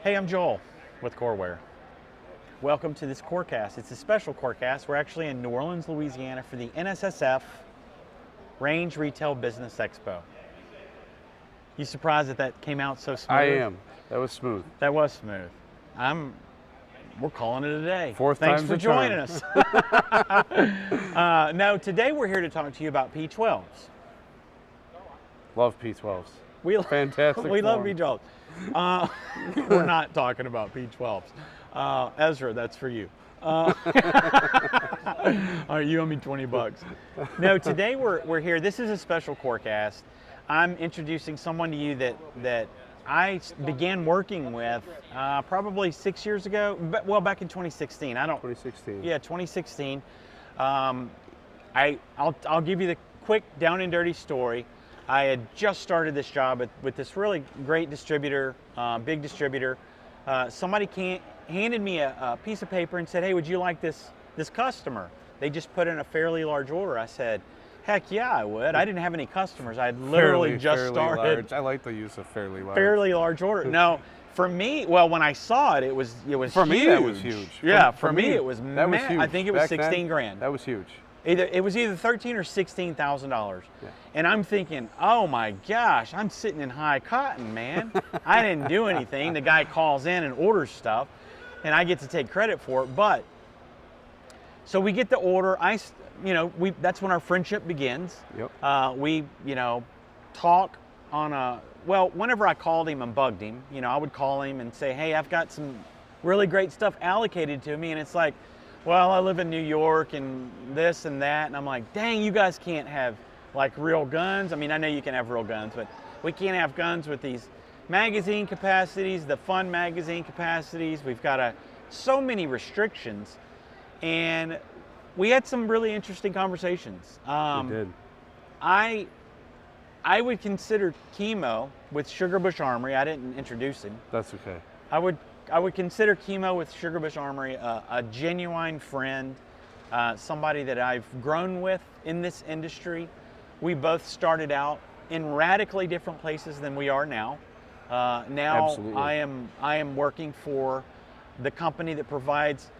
Hey, I'm Joel with Coreware. Welcome to this coreCAST. It's a special coreCAST. We're actually in New Orleans, Louisiana for the NSSF Range Retail Business Expo. You surprised that came out so smooth? I am. That was smooth. That was smooth. We're calling it a day. Fourth Thanks time's for the charm. joining us. No, today we're here to talk to you about P12s. Love P12s. Fantastic We love form. P12s. We're not talking about P12s. Ezra, that's for you. All right, you owe me $20. No, today we're here. This is a special coreCAST. I'm introducing someone to you that I began working with probably 6 years ago. Well, back in 2016. 2016. Yeah, 2016. I'll give you the quick down and dirty story. I had just started this job with this really great distributor, big distributor. Somebody handed me a piece of paper and said, "Hey, would you like this customer?" They just put in a fairly large order. I said, "Heck yeah, I would." I didn't have any customers. I had literally just started. Large. I like the use of fairly large. Fairly large order. No, for me, well, when I saw it, it was For huge. me, that was huge. Yeah, for me, it was that was huge. I think it was Back 16 then, grand. That was huge. It was either $13,000 or $16,000. Yeah. And I'm thinking, oh my gosh, I'm sitting in high cotton, man. I didn't do anything. The guy calls in and orders stuff, and I get to take credit for it. But so we get the order. That's when our friendship begins. Yep. We talk on whenever I called him and bugged him, I would call him and say, hey, I've got some really great stuff allocated to me, and it's like, well, I live in New York and this and that, and I'm like, dang, you guys can't have like real guns. I mean, I know you can have real guns, but we can't have guns with these magazine capacities, the fun magazine capacities. We've got so many restrictions, and we had some really interesting conversations. We did. I would consider Kimo with Sugarbush Armory. I didn't introduce him. That's okay. I would consider Kimo with Sugarbush Armory a genuine friend, somebody that I've grown with in this industry. We both started out in radically different places than we are now. Now Absolutely. I am working for the company that provides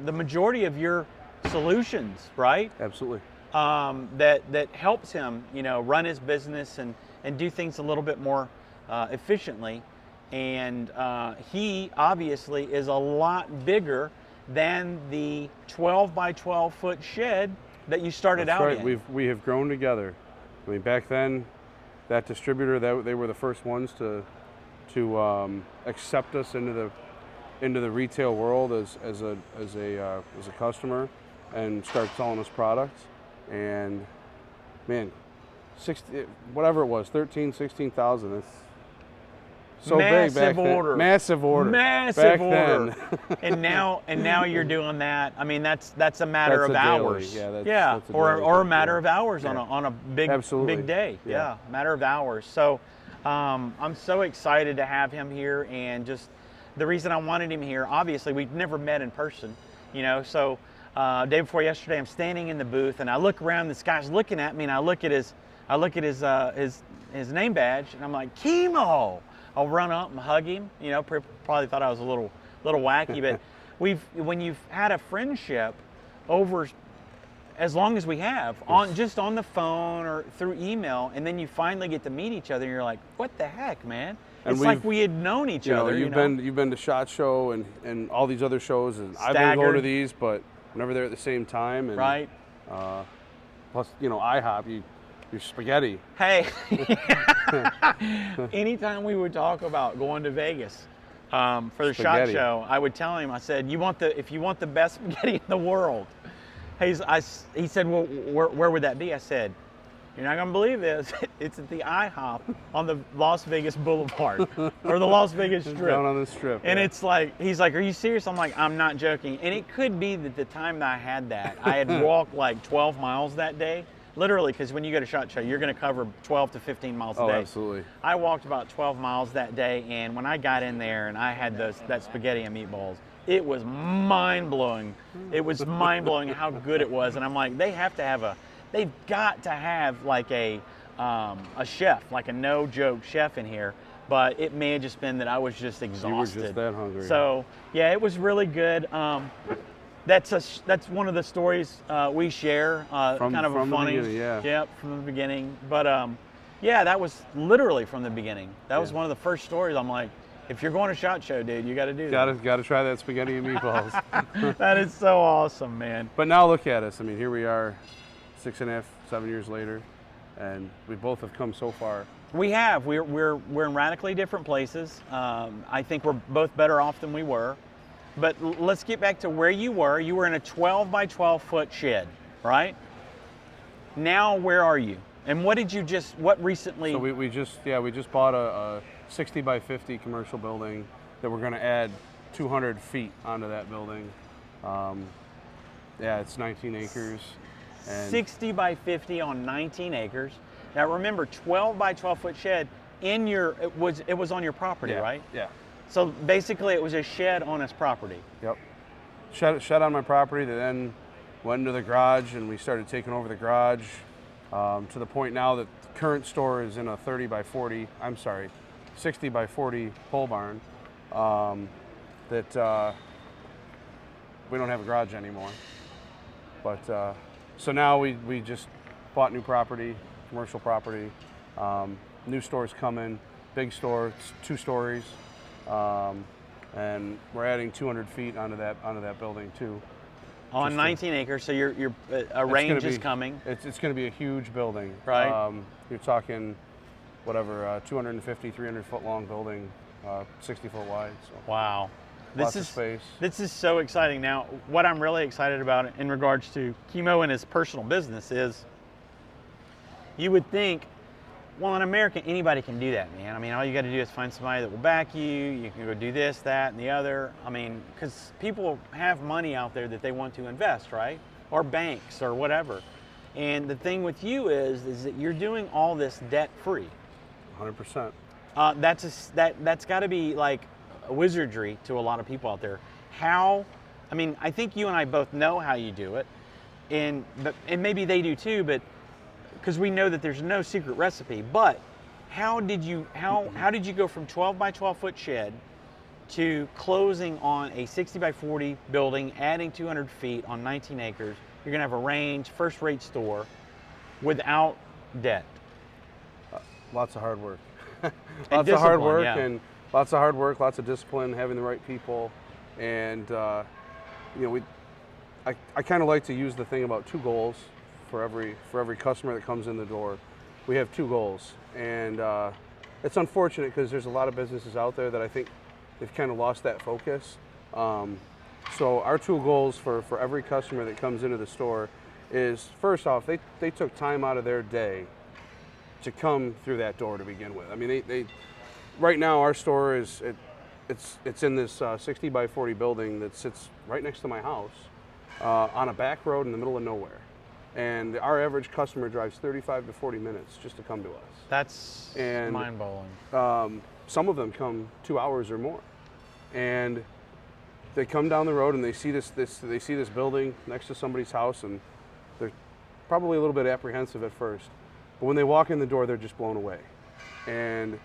the majority of your solutions, right? Absolutely. That helps him, run his business and do things a little bit more efficiently. And he obviously is a lot bigger than the 12 by 12 foot shed that you started That's out right. in. We have grown together. I mean, back then, that distributor, they were the first ones to accept us into the retail world as a customer and start selling us products. And man, 60, whatever it was, 13, 16,000. That's so Massive big back order. then. Massive order. Massive back order. Then. and now you're doing that. I mean, that's a matter That's of a daily, hours. yeah, that's a or daily a thing, matter yeah. of hours Yeah. on a big Absolutely. big day. Yeah. Matter of hours. So I'm so excited to have him here, and just the reason I wanted him here. Obviously, we've never met in person. So day before yesterday, I'm standing in the booth, and I look around. This guy's looking at me, and I look at his name badge, and I'm like, Kimo. I'll run up and hug him. Probably thought I was a little wacky, but when you've had a friendship over as long as we have, just on the phone or through email, and then you finally get to meet each other, and you're like, what the heck, man? And It's like we had known each other. You've been to SHOT Show and all these other shows, and I've been Staggered. going to these, but whenever they're at the same time. And, Right. Plus, IHOP, you're spaghetti. Hey, anytime we would talk about going to Vegas for the SHOT Spaghetti. Show, I would tell him, I said, if you want the best spaghetti in the world, he said, well, where would that be? I said, you're not going to believe this. It's at the IHOP on the Las Vegas Boulevard or the Las Vegas Strip. Down on the strip. And yeah. it's like, he's like, are you serious? I'm like, I'm not joking. And it could be that the time that I had that, I had walked like 12 miles that day. Literally, because when you go to SHOT Show, you're going to cover 12 to 15 miles a day. Oh, absolutely. I walked about 12 miles that day, and when I got in there and I had that spaghetti and meatballs, it was mind-blowing. It was mind-blowing how good it was. And I'm like, they've got to have like a chef, like a no-joke chef in here but it may have just been that I was just exhausted. You were just that hungry. So yeah, it was really good. That's one of the stories we share. From kind of a the funny, beginning, yeah. Yep, from the beginning. But yeah, that was literally from the beginning. That was one of the first stories. I'm like, if you're going to SHOT Show, dude, you got to do that. Got to try that spaghetti and meatballs. That is so awesome, man. But now look at us. I mean, here we are, 6.5, 7 years later, and we both have come so far. We have. We're in radically different places. I think we're both better off than we were. But let's get back to where you were. You were in a 12 by 12 foot shed, right? Now where are you? And what recently? So we just bought a 60 by 50 commercial building that we're going to add 200 feet onto that building. Yeah, it's 19 acres. And 60 by 50 on 19 acres. Now remember, 12 by 12 foot shed it was on your property, right? Yeah. So basically it was a shed on its property. Yep. Shed on my property that then went into the garage, and we started taking over the garage to the point now that the current store is in a 60 by 40 pole barn that we don't have a garage anymore. But so now we just bought new property, commercial property. New stores coming, big store, it's 2 stories. And we're adding 200 feet onto that building too. On 19 acres, so your range is coming. It's going to be a huge building. Right. You're talking, 250, 300 foot long building, 60 foot wide. So. Wow. Lots of space. This is so exciting. Now, what I'm really excited about in regards to Kimo and his personal business is, you would think, well, in America, anybody can do that, man. I mean, all you got to do is find somebody that will back you. You can go do this, that, and the other. I mean, because people have money out there that they want to invest, right? Or banks or whatever. And the thing with you is that you're doing all this debt-free. 100%. That's got to be like a wizardry to a lot of people out there. I think you and I both know how you do it, and maybe they do too, but because we know that there's no secret recipe. But how did you go from 12 by 12 foot shed to closing on a 60 by 40 building, adding 200 feet on 19 acres? You're gonna have a range, first rate store without debt. Lots of hard work. Lots of hard work, yeah. And lots of hard work, lots of discipline, having the right people. And I kind of like to use the thing about 2 goals for every customer that comes in the door. We have 2 goals, and it's unfortunate because there's a lot of businesses out there that I think they've kind of lost that focus. So our 2 goals for every customer that comes into the store is, first off, they took time out of their day to come through that door to begin with. I mean, they right now our store it's in this 60 by 40 building that sits right next to my house on a back road in the middle of nowhere. And our average customer drives 35 to 40 minutes just to come to us. That's mind-blowing. Some of them come 2 hours or more, and they come down the road and they see this building next to somebody's house, and they're probably a little bit apprehensive at first, but when they walk in the door, they're just blown away. And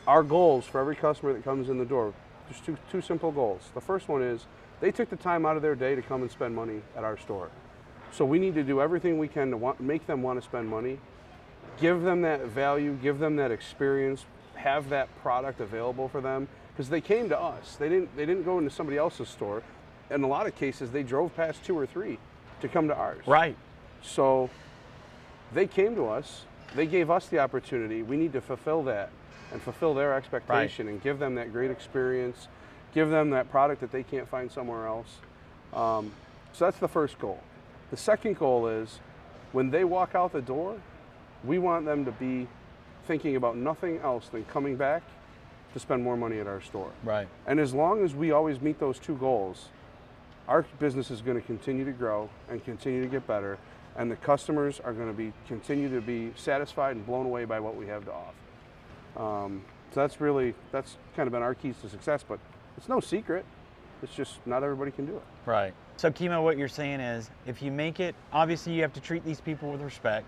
our goals for every customer that comes in the door, there's two simple goals. The first one is they took the time out of their day to come and spend money at our store. So we need to do everything we can to make them want to spend money, give them that value, give them that experience, have that product available for them, because they came to us. They didn't go into somebody else's store. In a lot of cases, they drove past 2 or 3 to come to ours. Right. So they came to us. They gave us the opportunity. We need to fulfill that and fulfill their expectation, right, and give them that great experience, give them that product that they can't find somewhere else. So that's the first goal. The second goal is when they walk out the door, we want them to be thinking about nothing else than coming back to spend more money at our store. Right. And as long as we always meet those 2 goals, our business is going to continue to grow and continue to get better, and the customers are going to continue to be satisfied and blown away by what we have to offer. So that's kind of been our keys to success, but it's no secret. It's just not everybody can do it. Right. So Kimo, what you're saying is, if you make it, obviously you have to treat these people with respect,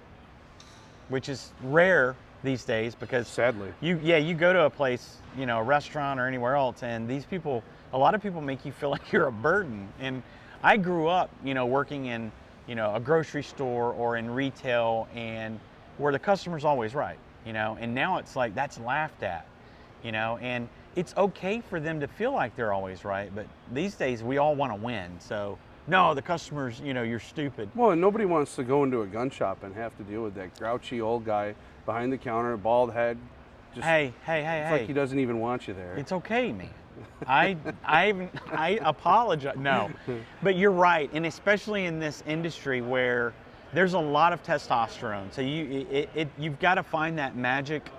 which is rare these days, because Sadly. you go to a place, you know, a restaurant or anywhere else, and these people, a lot of people make you feel like you're a burden. And I grew up, you know, working in, you know, a grocery store or in retail, and where the customer's always right, you know, and now it's like that's laughed at, you know, and it's okay for them to feel like they're always right, but these days we all want to win. So no, the customer's, you know, you're stupid. Well, and nobody wants to go into a gun shop and have to deal with that grouchy old guy behind the counter, bald head. Just, it's like he doesn't even want you there. It's okay, man. I apologize. No, but you're right, and especially in this industry where there's a lot of testosterone. So you've got to find that magic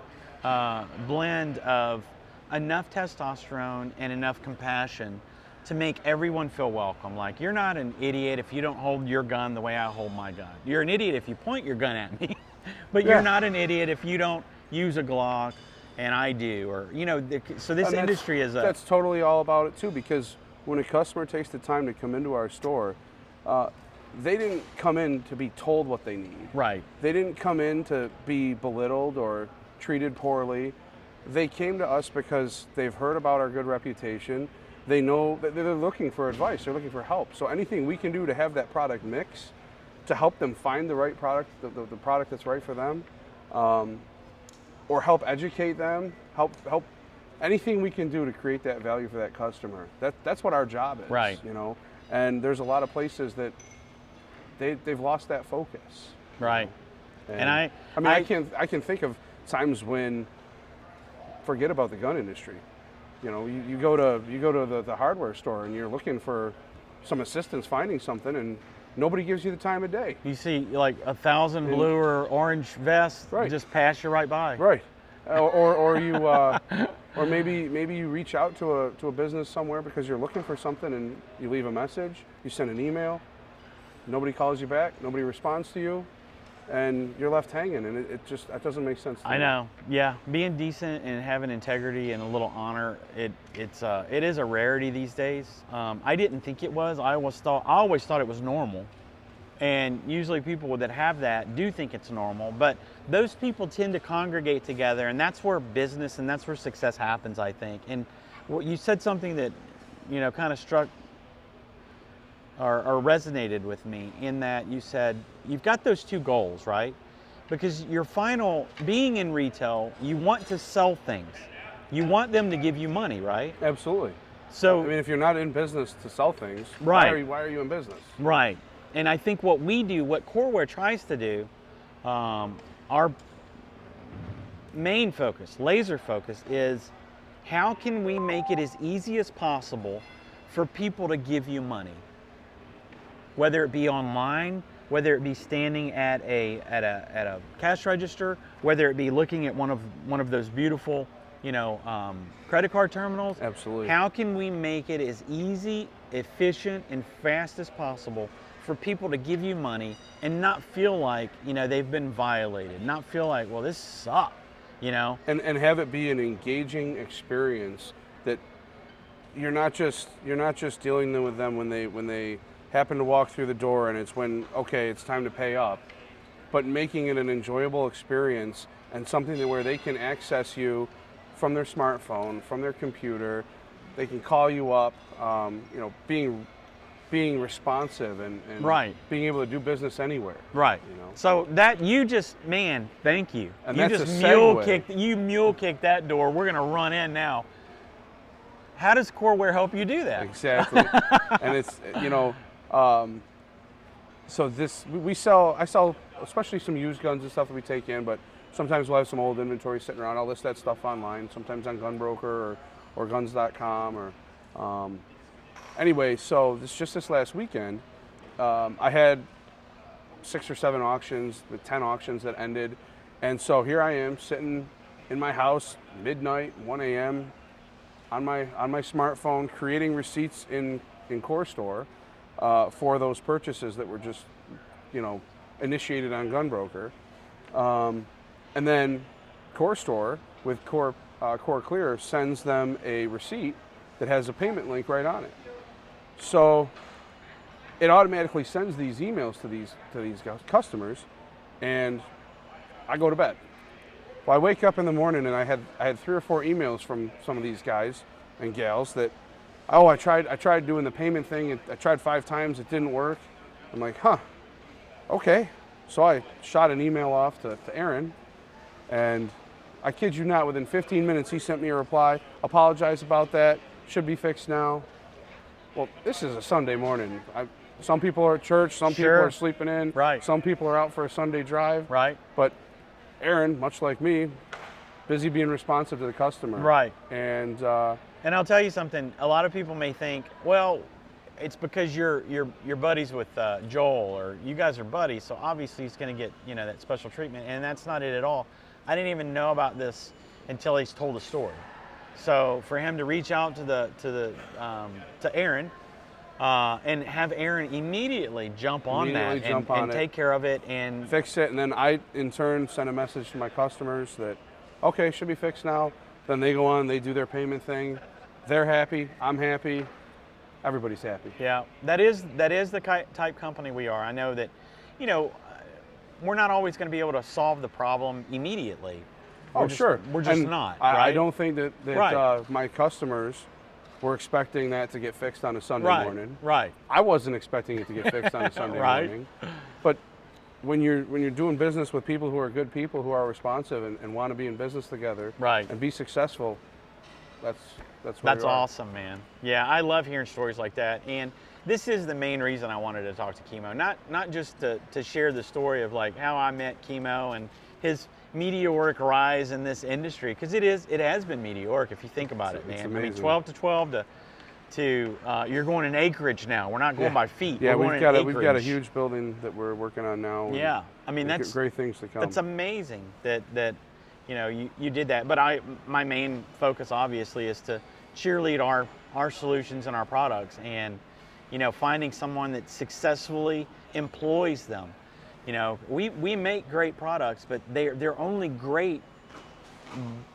blend of enough testosterone and enough compassion to make everyone feel welcome. Like, you're not an idiot if you don't hold your gun the way I hold my gun. You're an idiot if you point your gun at me, but you're not an idiot if you don't use a Glock and I do, or, you know, so this industry is that's totally all about it too, because when a customer takes the time to come into our store, they didn't come in to be told what they need. Right. They didn't come in to be belittled or treated poorly. They came to us because they've heard about our good reputation. They know that they're looking for advice, they're looking for help. So anything we can do to have that product mix, to help them find the right product, the product that's right for them, or help educate them, help anything we can do to create that value for that customer. That's what our job is, right? You know, and there's a lot of places that they've lost that focus, right? And I mean, I can think of times when, forget about the gun industry. You know, you go to the hardware store and you're looking for some assistance finding something, and nobody gives you the time of day. You see like 1,000 blue or orange vests just pass you right by. Right. Or you or maybe you reach out to a business somewhere because you're looking for something, and you leave a message, you send an email, nobody calls you back, nobody responds to you, and you're left hanging, and that doesn't make sense to me. I know. Yeah, being decent and having integrity and a little honor, it is a rarity these days. I didn't think it was. I always thought it was normal, and usually people that have that do think it's normal. But those people tend to congregate together, and that's where business and that's where success happens, I think. And you said something that, you know, kind of struck or resonated with me, in that you said you've got those two goals, right? Because your final, being in retail, you want to sell things. You want them to give you money, right? Absolutely. So, I mean, if you're not in business to sell things, right, why are you in business? Right. And I think what we do, what Coreware tries to do, our main focus, laser focus, is how can we make it as easy as possible for people to give you money? Whether it be online, whether it be standing at a cash register, whether it be looking at one of those beautiful, you know, credit card terminals. Absolutely. How can we make it as easy, efficient, and fast as possible for people to give you money and not feel like, you know, they've been violated, not feel like, well, this sucks, you know? And have it be an engaging experience, that you're not just dealing with them when they happen to walk through the door and it's when, okay, it's time to pay up, but making it an enjoyable experience and something where they can access you from their smartphone, from their computer. They can call you up, you know, being responsive and right, being able to do business anywhere. Right. You know? So that man, thank you. And you that's just mule kicked that door. We're gonna run in now. How does Coreware help you do that? Exactly. And it's, you know, so I sell especially some used guns and stuff that we take in, but sometimes we'll have some old inventory sitting around. I'll list that stuff online, sometimes on Gunbroker or guns.com or anyway, so this last weekend, I had 6 or 7 auctions, with 10 auctions that ended, and so here I am sitting in my house, midnight, 1 a.m. on my smartphone, creating receipts in CoreStore for those purchases that were just, you know, initiated on Gunbroker, and then CoreStore with CoreClear sends them a receipt that has a payment link right on it. So it automatically sends these emails to these customers, and I go to bed. Well, I wake up in the morning and I had 3 or 4 emails from some of these guys and gals that, oh, I tried doing the payment thing, and I tried 5 times, it didn't work. I'm like, huh, okay. So I shot an email off to Aaron, and I kid you not, within 15 minutes he sent me a reply, apologize about that, should be fixed now. Well, this is a Sunday morning. Some people are at church, some people are sleeping in, right. Some people are out for a Sunday drive. Right. But Aaron, much like me, busy being responsive to the customer. Right. And I'll tell you something, a lot of people may think, well, it's because you're buddies with Joel, or you guys are buddies, so obviously he's going to get, you know, that special treatment, and that's not it at all. I didn't even know about this until he's told the story. So for him to reach out to Aaron and have Aaron immediately jump on that and take care of it and fix it, and then I in turn send a message to my customers that, okay, should be fixed now. Then they go on, they do their payment thing. They're happy, I'm happy, everybody's happy. Yeah, that is the type company we are. I know that, you know, we're not always going to be able to solve the problem immediately. We're just not. Right? I don't think that right. My customers were expecting that to get fixed on a Sunday right. morning. Right. I wasn't expecting it to get fixed on a Sunday right. morning. But when you're doing business with people who are good people, who are responsive and want to be in business together, right. and be successful, that's awesome, man. Yeah, I love hearing stories like that, and this is the main reason I wanted to talk to Kimo. Not just to share the story of like how I met Kimo and his meteoric rise in this industry, because it has been meteoric if you think about it, man. I mean, 12 to 12 to you're going in acreage now. We're not going by feet. Yeah, we've got a huge building that we're working on now. Yeah, I mean that's great things to come. That's amazing that you know you did that. But my main focus obviously is to cheerlead our solutions and our products, and you know, finding someone that successfully employs them. You know, we make great products, but they're only great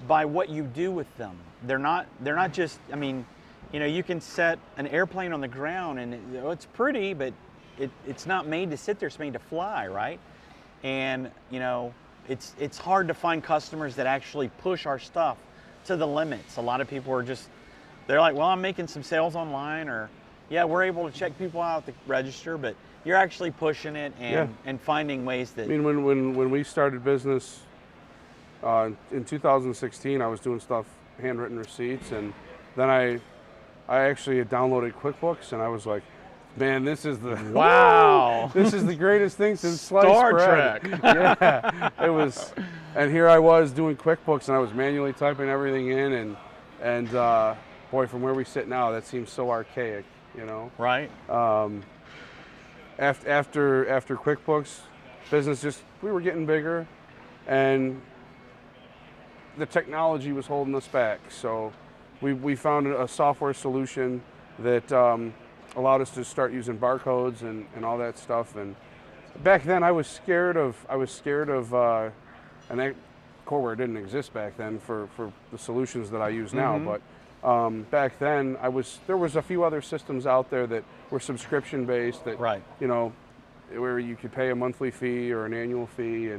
by what you do with them. They're not just, I mean, you know, you can set an airplane on the ground and it's pretty, but it's not made to sit there, it's made to fly, right? And, you know, it's hard to find customers that actually push our stuff to the limits. A lot of people are just, they're like, well, I'm making some sales online, or yeah, we're able to check people out at the register, but you're actually pushing it and finding ways that... I mean, when we started business in 2016, I was doing stuff, handwritten receipts, and then I actually had downloaded QuickBooks, and I was like, man, this is the... Wow! This is the greatest thing since sliced Star bread. Trek! Yeah, it was... And here I was doing QuickBooks, and I was manually typing everything in, and boy, from where we sit now, that seems so archaic, you know? Right. After QuickBooks, business we were getting bigger, and the technology was holding us back. So we found a software solution that allowed us to start using barcodes and all that stuff. And back then, I was scared of, and that Coreware didn't exist back then for the solutions that I use now, but back then there was a few other systems out there that were subscription based that, right. you know, where you could pay a monthly fee or an annual fee,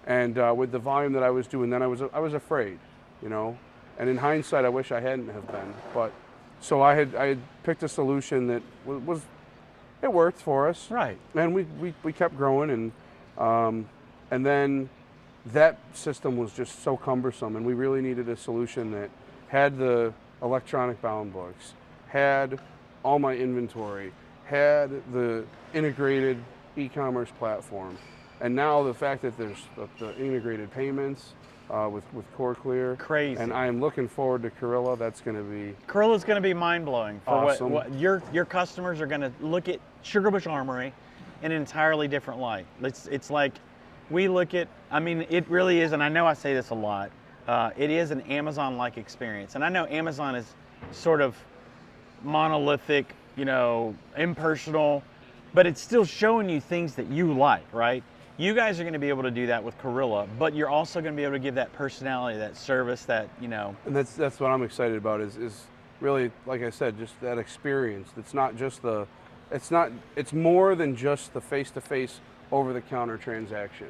and with the volume that I was doing then, I was afraid, you know, and in hindsight I wish I hadn't have been, but so I had picked a solution that it worked for us, right, and we kept growing, and then that system was just so cumbersome, and we really needed a solution that had the electronic bound books, had all my inventory, had the integrated e-commerce platform, and now the fact that there's the integrated payments with CoreClear, crazy. And I am looking forward to Corella. That's going to be Corella's going to be mind blowing for awesome. what your customers are going to look at Sugarbush Armory in an entirely different light. It's like we look at. I mean, it really is, and I know I say this a lot. It is an Amazon-like experience, and I know Amazon is sort of monolithic, you know, impersonal, but it's still showing you things that you like, right? You guys are going to be able to do that with Corella, but you're also going to be able to give that personality, that service, that, you know. And that's what I'm excited about is really, like I said, just that experience. It's not just it's more than just the face-to-face over-the-counter transaction,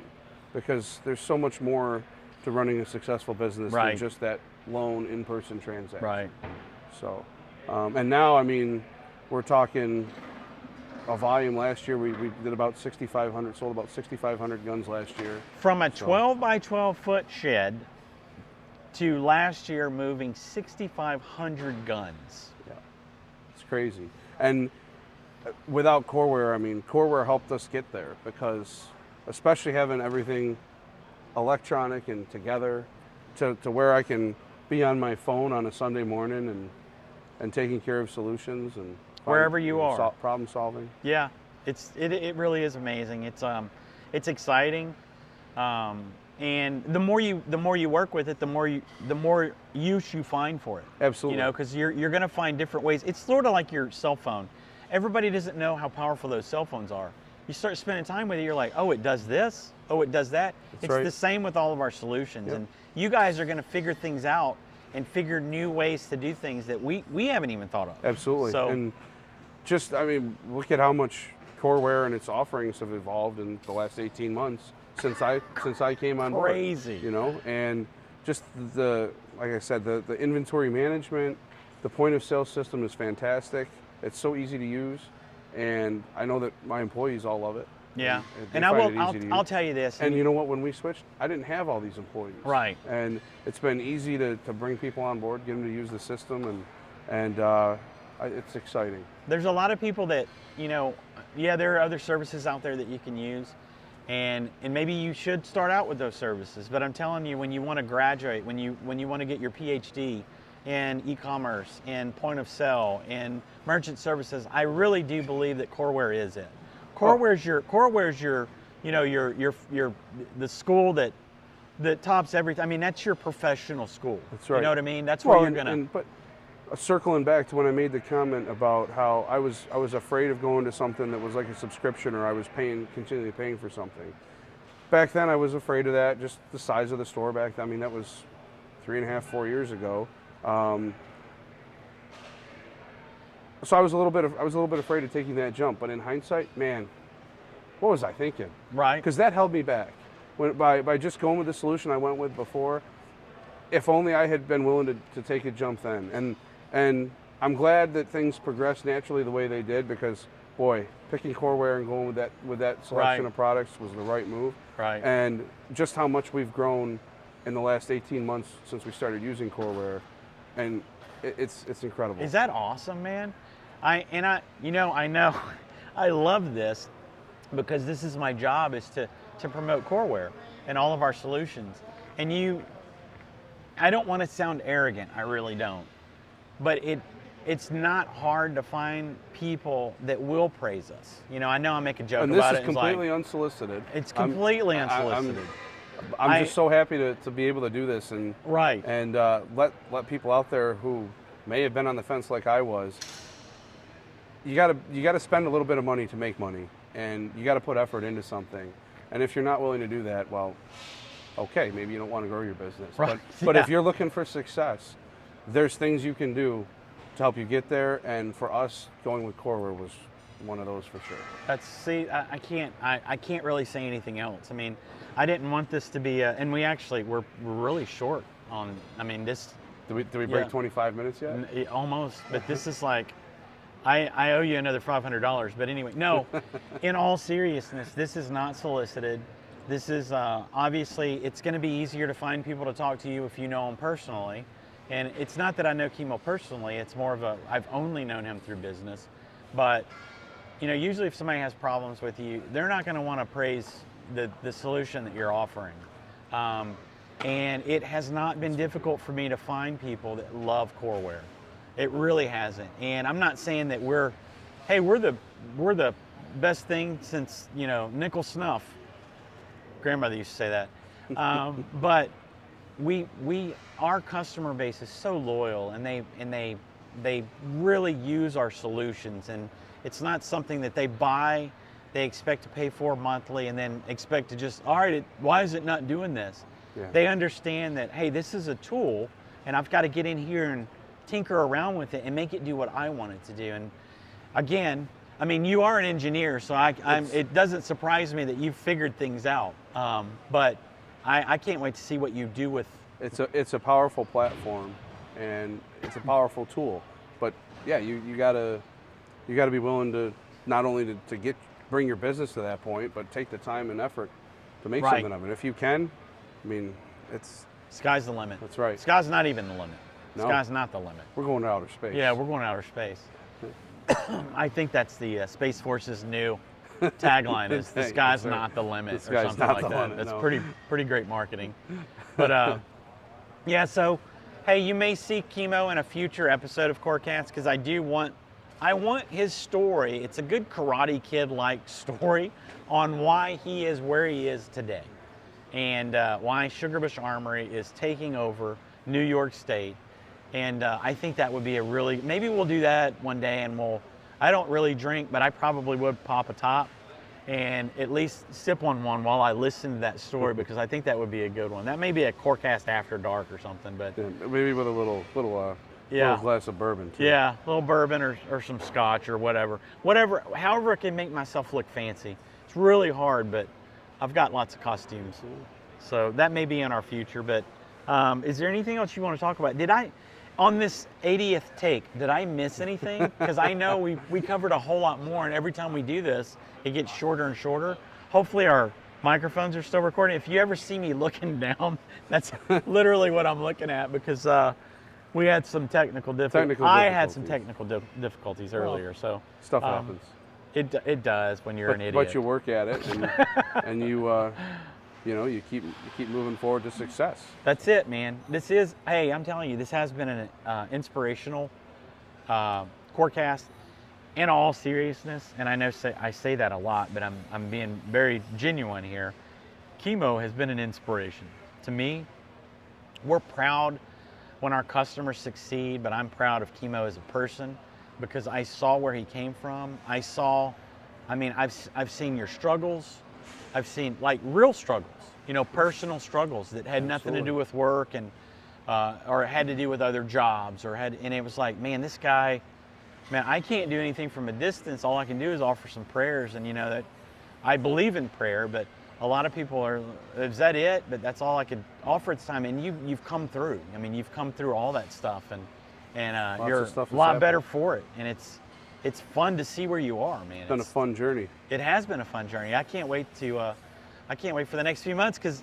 because there's so much more to running a successful business Right. than just that lone in-person transaction. Right. So, and now, I mean, we're talking a volume last year. We did about 6,500, sold about 6,500 guns last year. From a 12 by 12 foot shed to last year moving 6,500 guns. Yeah, it's crazy. And without Coreware, I mean, Coreware helped us get there because, especially having everything electronic and together, to where I can be on my phone on a Sunday morning and taking care of solutions and Wherever you are. Problem solving. Yeah, it really is amazing. It's exciting, and the more you work with it, the more use you find for it. Absolutely. You know, because you're going to find different ways. It's sort of like your cell phone. Everybody doesn't know how powerful those cell phones are. You start spending time with it, you're like, oh, it does this. Oh, it does that. That's it's right. the same with all of our solutions, Yep. and you guys are going to figure things out and figure new ways to do things that we haven't even thought of. Absolutely. So, and just, I mean, look at how much Coreware and its offerings have evolved in the last 18 months since I came on board. Crazy. You know, and just like I said, the inventory management, the point of sale system is fantastic. It's so easy to use, and I know that my employees all love it. yeah. They And find it easy to I'll use. tell you this. And you know what? When we switched, I didn't have all these employees. Right. And it's been easy to bring people on board, get them to use the system, and it's exciting. There's a lot of people that, you know, yeah, there are other services out there that you can use, and maybe you should start out with those services. But I'm telling you, when you want to graduate, when you want to get your PhD in e-commerce and point of sale and merchant services, I really do believe that Coreware is it. Coreware's your you know, your the school that tops everything. I mean, that's your professional school. That's right. You know what I mean? That's where you're gonna. But circling back to when I made the comment about how I was afraid of going to something that was like a subscription, or I was continually paying for something. Back then, I was afraid of that. Just the size of the store back then. I mean, that was 3.5, 4 years ago. So I was a little bit afraid of taking that jump. But in hindsight, man, what was I thinking? Right. Because that held me back. By just going with the solution I went with before, if only I had been willing to take a jump then. And I'm glad that things progressed naturally the way they did, because, boy, picking Coreware and going with that selection Right. of products was the right move. Right. And just how much we've grown in the last 18 months since we started using Coreware, and it's incredible. Is that awesome, man? I know I love this, because this is my job, is to promote Coreware and all of our solutions. And I don't want to sound arrogant, I really don't. But it's not hard to find people that will praise us. You know I make a joke and about this it. is completely unsolicited. It's completely unsolicited. I'm just so happy to be able to do this and Right. and let people out there who may have been on the fence like I was. You gotta spend a little bit of money to make money, and you gotta put effort into something. And if you're not willing to do that, well, okay, maybe you don't want to grow your business. Right. But Yeah. if you're looking for success, there's things you can do to help you get there. And for us, going with Coreware was one of those for sure. I can't really say anything else. I mean, I didn't want this to be and we're really short on. I mean, this. Did we break Yeah. 25 minutes yet? Almost, but this is like, I owe you another $500. But anyway, no, in all seriousness, this is not solicited. This is obviously, it's going to be easier to find people to talk to you if you know them personally. And it's not that I know Kimo personally, it's more of I've only known him through business. But, usually if somebody has problems with you, they're not going to want to praise the solution that you're offering. And it has not been difficult for me to find people that love Coreware. It really hasn't. And I'm not saying that we're the best thing since, nickel snuff. Grandmother used to say that. But our customer base is so loyal, and they really use our solutions, and it's not something that they buy, they expect to pay for monthly, and then expect to just, all right, why is it not doing this? Yeah. They understand that, hey, this is a tool, and I've got to get in here and tinker around with it and make it do what I want it to do. And again, I mean, you are an engineer, so it doesn't surprise me that you've figured things out. But Yeah. I can't wait to see what you do with. It's a powerful platform, and it's a powerful tool. But yeah, you gotta be willing to not only to bring your business to that point, but take the time and effort to make Right. something of it. If you can, I mean, Sky's the limit. that's right. Sky's not even the limit. No. Sky's not the limit. We're going to outer space. Yeah, we're going to outer space. I think that's the Space Force's new tagline is the sky's That's right. not the limit, The or sky's something not like the that. limit, That's no. pretty great marketing. But yeah, so hey, you may see Kimo in a future episode of coreCAST because I want his story. It's a good Karate Kid-like story on why he is where he is today, and why Sugarbush Armory is taking over New York State. And I think that would be maybe we'll do that one day, and I don't really drink, but I probably would pop a top and at least sip on one while I listen to that story, because I think that would be a good one. That may be a coreCAST after dark or something, but Yeah, maybe with a little glass of bourbon too. yeah, a little bourbon or some scotch or whatever. However I can make myself look fancy. It's really hard, but I've got lots of costumes. So that may be in our future, but is there anything else you want to talk about? On this 80th take, did I miss anything? Because I know we covered a whole lot more, and every time we do this, it gets shorter and shorter. Hopefully our microphones are still recording. If you ever see me looking down, that's literally what I'm looking at, because we had some technical difficulties. I had some technical difficulties earlier, so Stuff happens. it does when you're an idiot. But you work at it, and you keep moving forward to success. That's it, man. Hey, I'm telling you, this has been an inspirational coreCAST in all seriousness, and I know I say that a lot, but I'm being very genuine here. Kimo has been an inspiration to me. We're proud when our customers succeed, but I'm proud of Kimo as a person, because I saw where he came from. I've seen your struggles. I've seen like real struggles, personal struggles that had nothing to do with work and or had to do with other jobs, and it was like, man, this guy, I can't do anything from a distance. All I can do is offer some prayers, and that I believe in prayer, but a lot of people are, is that it? But that's all I could offer at the time. And you've come through. You've come through all that stuff, and you're a lot better for it. And it's fun to see where you are, man. It's been a fun journey. It has been a fun journey. I can't wait for the next few months, because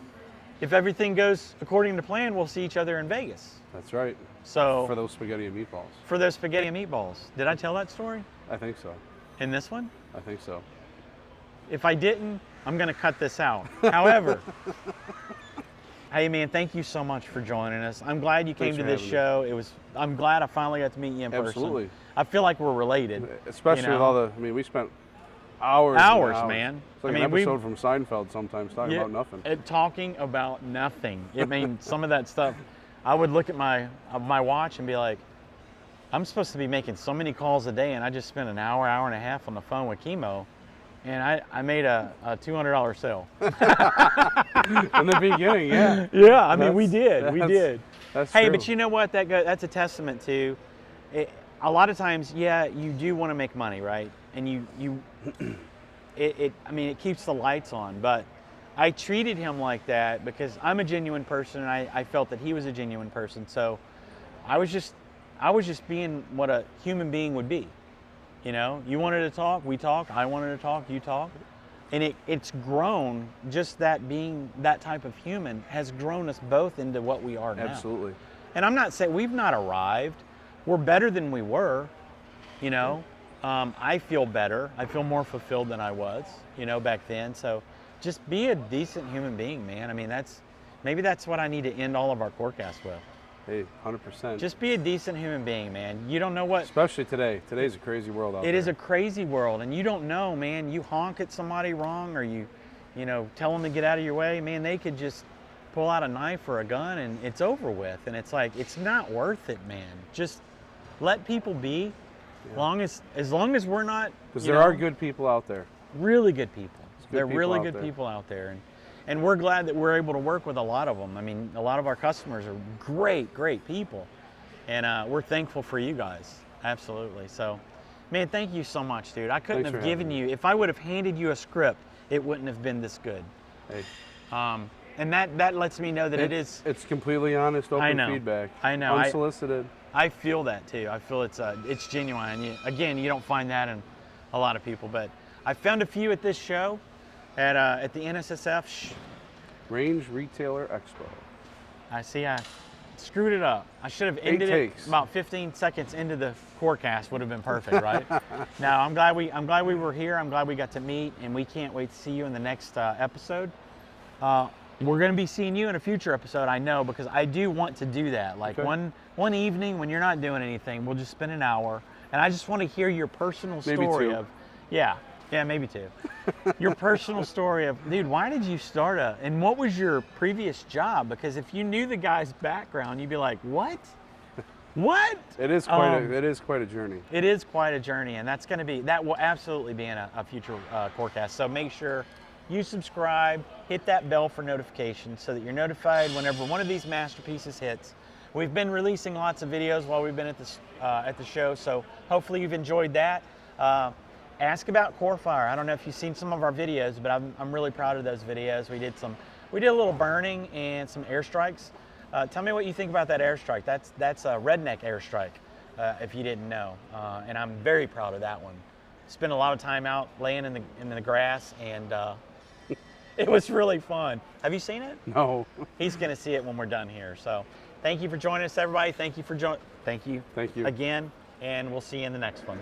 if everything goes according to plan, we'll see each other in Vegas. That's right. So for those spaghetti and meatballs. For those spaghetti and meatballs. Did I tell that story? I think so. In this one? I think so. If I didn't, I'm going to cut this out. However, hey man, thank you so much for joining us. I'm glad you came to this show. I'm glad I finally got to meet you in person. Absolutely. I feel like we're related. Especially with all we spent hours, man. It's like an episode from Seinfeld sometimes, talking about nothing. Talking about nothing. Some of that stuff, I would look at my watch and be like, I'm supposed to be making so many calls a day, and I just spent an hour and a half on the phone with Kimo, and I made a $200 sale. In the beginning, yeah. Yeah, we did. That's hey, true. but you know what? That's a testament to it. A lot of times, yeah, you do want to make money, right? And it keeps the lights on. But I treated him like that because I'm a genuine person, and I felt that he was a genuine person. So I was just being what a human being would be. You wanted to talk, we talk. I wanted to talk, you talk. And it's grown, just that being that type of human has grown us both into what we are now. Absolutely. And I'm not saying we've not arrived. We're better than we were, I feel better. I feel more fulfilled than I was, back then. So just be a decent human being, man. Maybe that's what I need to end all of our coreCAST with. Hey, 100%. Just be a decent human being, man. You don't know what... Especially today. Today's a crazy world out there. It is a crazy world, and you don't know, man. You honk at somebody wrong, or you tell them to get out of your way, man, they could just pull out a knife or a gun, and it's over with. And it's like, it's not worth it, man. Just let people be, as long as we're not... Because there are good people out there. Really good people. There are really good people out there. And we're glad that we're able to work with a lot of them. A lot of our customers are great, great people. And we're thankful for you guys. Absolutely. So, man, thank you so much, dude. I couldn't have given you, if I would have handed you a script, it wouldn't have been this good. Hey. And that lets me know that It's completely honest, open feedback. I know. Unsolicited. I feel that too. I feel it's genuine. You don't find that in a lot of people, but I found a few at this show at the NSSF. Range Retailer Expo. I screwed it up. I should have ended it about 15 seconds into the coreCAST. Would have been perfect, right? Now I'm glad we were here. I'm glad we got to meet, and we can't wait to see you in the next episode. We're going to be seeing you in a future episode, I know, because I do want to do that. Like one evening when you're not doing anything, we'll just spend an hour, and I just want to hear your personal story of, maybe two. Your personal story of, dude, why did you start and what was your previous job? Because if you knew the guy's background, you'd be like, what? What? It is quite a journey. It is quite a journey, and that will absolutely be in a future coreCAST. So make sure you subscribe, hit that bell for notifications so that you're notified whenever one of these masterpieces hits. We've been releasing lots of videos while we've been at the show, so hopefully you've enjoyed that. Ask about Corefire. I don't know if you've seen some of our videos, but I'm really proud of those videos. We did a little burning and some airstrikes. Tell me what you think about that airstrike. That's a redneck airstrike, if you didn't know, and I'm very proud of that one. Spent a lot of time out laying in the grass, and it was really fun. Have you seen it? No. He's going to see it when we're done here. So thank you for joining us, everybody. Thank you again, and we'll see you in the next one.